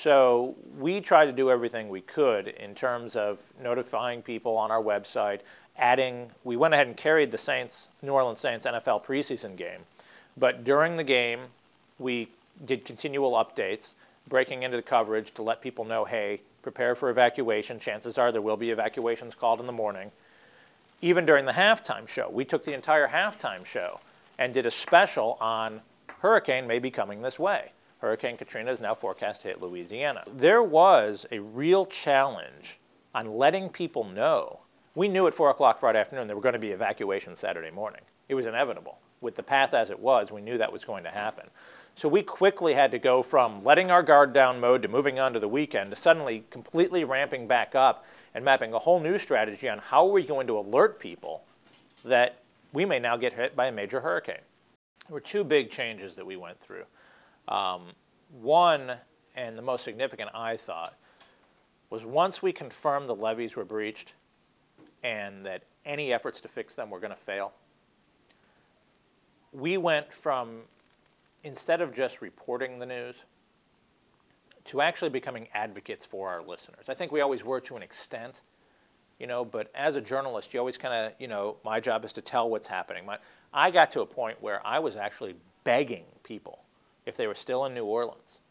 So we tried to do everything we could in terms of notifying people on our website, we went ahead and carried the New Orleans Saints NFL preseason game. But during the game, we did continual updates, breaking into the coverage to let people know, hey, prepare for evacuation. Chances are there will be evacuations called in the morning. Even during the halftime show, we took the entire halftime show and did a special on hurricane may be coming this way. Hurricane Katrina is now forecast to hit Louisiana. There was a real challenge on letting people know. We knew at 4 o'clock Friday afternoon there were going to be evacuations Saturday morning. It was inevitable. With the path as it was, we knew that was going to happen. So we quickly had to go from letting our guard down mode to moving on to the weekend to suddenly completely ramping back up and mapping a whole new strategy on how are we going to alert people that we may now get hit by a major hurricane. There were two big changes that we went through. One, and the most significant I thought, was once we confirmed the levees were breached and that any efforts to fix them were going to fail, we went from, instead of just reporting the news, to actually becoming advocates for our listeners. I think we always were to an extent, but as a journalist, you always kind of, my job is to tell what's happening. I got to a point where I was actually begging people, if they were still in New Orleans,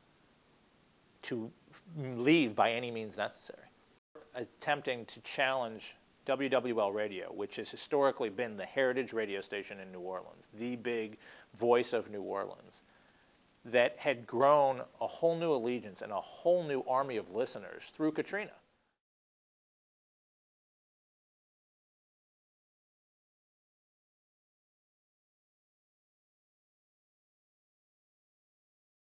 to leave by any means necessary. Attempting to challenge WWL Radio, which has historically been the heritage radio station in New Orleans, the big voice of New Orleans, that had grown a whole new allegiance and a whole new army of listeners through Katrina.